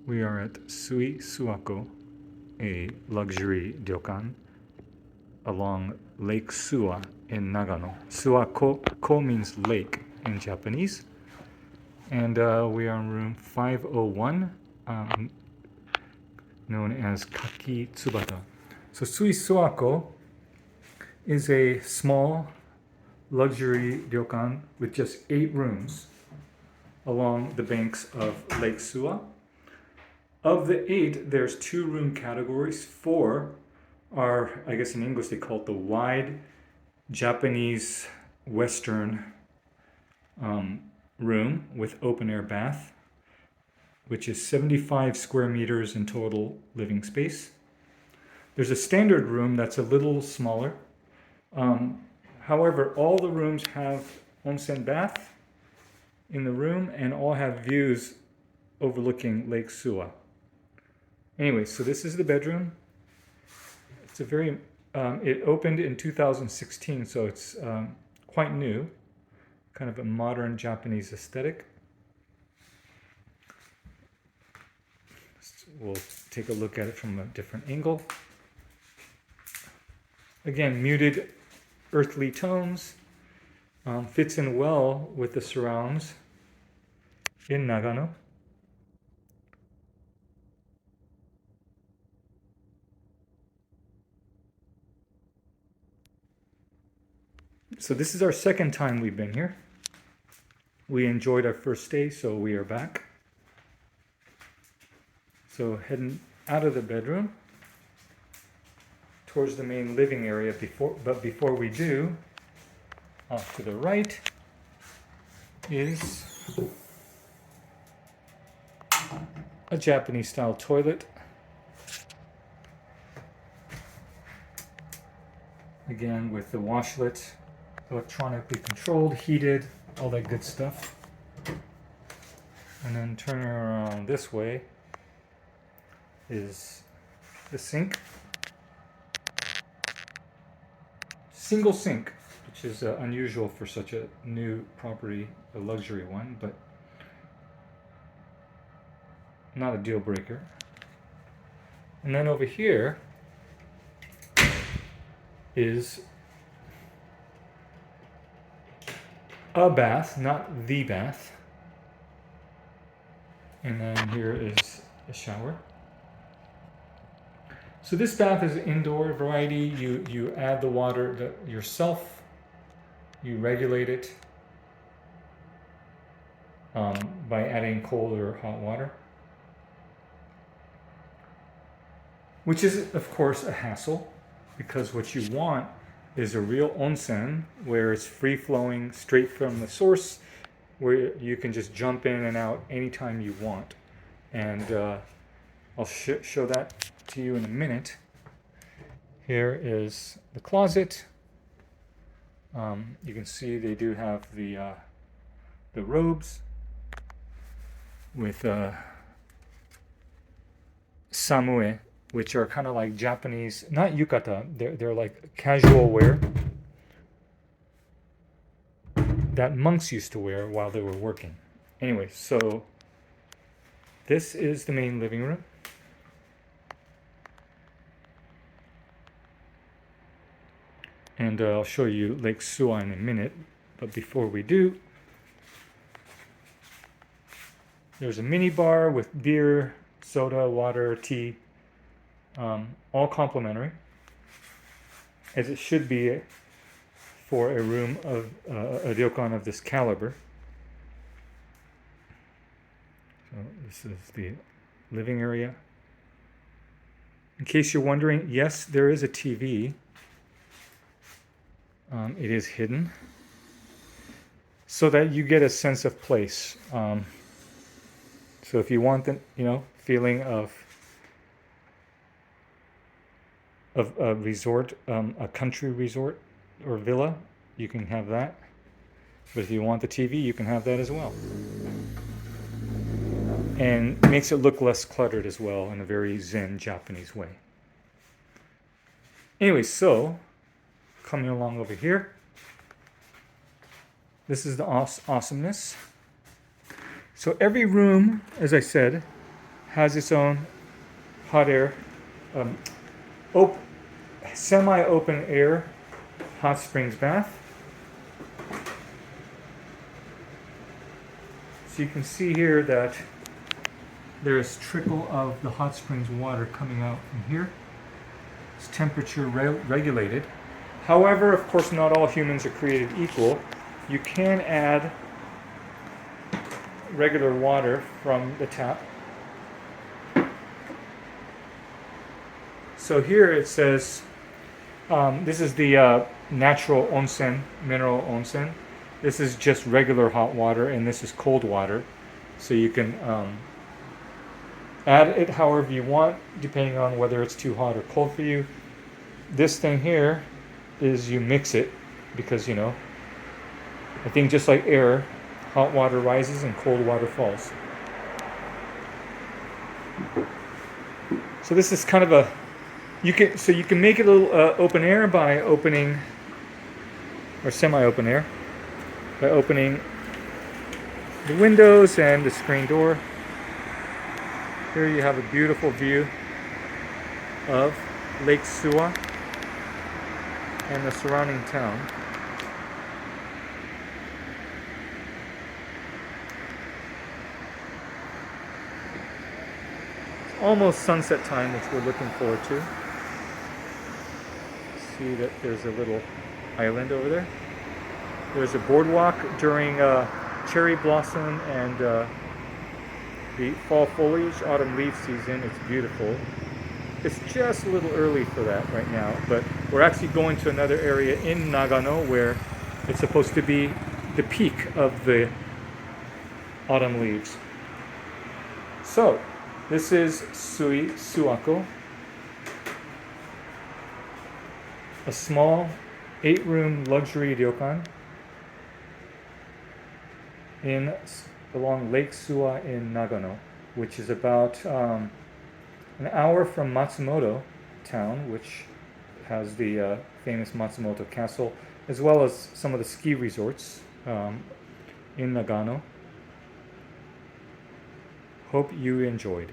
We are at Sui Suwako, a luxury ryokan along Lake Suwa in Nagano. Suwako ko means lake in Japanese. And we are in room 501, known as Kakitsubata. So Sui Suwako is a small luxury ryokan with just 8 rooms along the banks of Lake Suwa. Of the 8, there's 2 room categories. 4 are, I guess in English they call it the wide Japanese Western room with open air bath, which is 75 square meters in total living space. There's a standard room that's a little smaller. However, all the rooms have onsen bath in the room and all have views overlooking Lake Suwa. Anyway, so this is the bedroom. It's a very, it opened in 2016, so it's quite new, kind of a modern Japanese aesthetic. We'll take a look at it from a different angle. Again, muted earthly tones, fits in well with the surrounds in Nagano. So this is our second time we've been here. We enjoyed our first stay, so we are back. So heading out of the bedroom towards the main living area. Before we do, off to the right is a Japanese style toilet. Again, with the washlet, electronically controlled, heated, all that good stuff. And then turning around this way is the sink. Single sink, which is unusual for such a new property, a luxury one, but not a deal breaker. And then over here is a bath, not the bath. And then here is a shower. So this bath is indoor variety. You add the water yourself. You regulate it by adding cold or hot water, which is of course a hassle, because what you want is a real onsen where it's free flowing, straight from the source, where you can just jump in and out anytime you want. And I'll show that to you in a minute. Here is the closet. You can see they do have the robes with samue, which are kind of like Japanese, not yukata, they're like casual wear that monks used to wear while they were working. Anyway, so this is the main living room. And I'll show you Lake Suwa in a minute, but before we do, there's a mini bar with beer, soda, water, tea, all complimentary, as it should be for a room of a ryokan of this caliber. So this is the living area. In case you're wondering, yes, there is a TV. It is hidden so that you get a sense of place. So if you want the feeling of a resort, a country resort or villa, you can have that. But if you want the TV, you can have that as well. And it makes it look less cluttered as well, in a very Zen Japanese way. Anyway, so coming along over here, this is the awesomeness. So every room, as I said, has its own hot air, semi-open air hot springs bath. So you can see here that there is trickle of the hot springs water coming out from here. It's temperature regulated. However, of course, not all humans are created equal. You can add regular water from the tap. So here it says, this is the natural onsen, mineral onsen. This is just regular hot water, and this is cold water. So you can add it however you want, depending on whether it's too hot or cold for you. This thing here is you mix it, because I think just like air, hot water rises and cold water falls. So this is kind of a, you can make it a little open air by opening, or semi-open air, by opening the windows and the screen door. Here you have a beautiful view of Lake Suwa and the surrounding town. It's almost sunset time, which we're looking forward to. See that there's a little island over there. There's a boardwalk during cherry blossom and the fall foliage, autumn leaf season. It's beautiful. It's just a little early for that right now, but we're actually going to another area in Nagano where it's supposed to be the peak of the autumn leaves. So, this is Sui Suwako, a small 8-room luxury ryokan along Lake Suwa in Nagano, which is about an hour from Matsumoto town, which has the famous Matsumoto Castle, as well as some of the ski resorts in Nagano. Hope you enjoyed.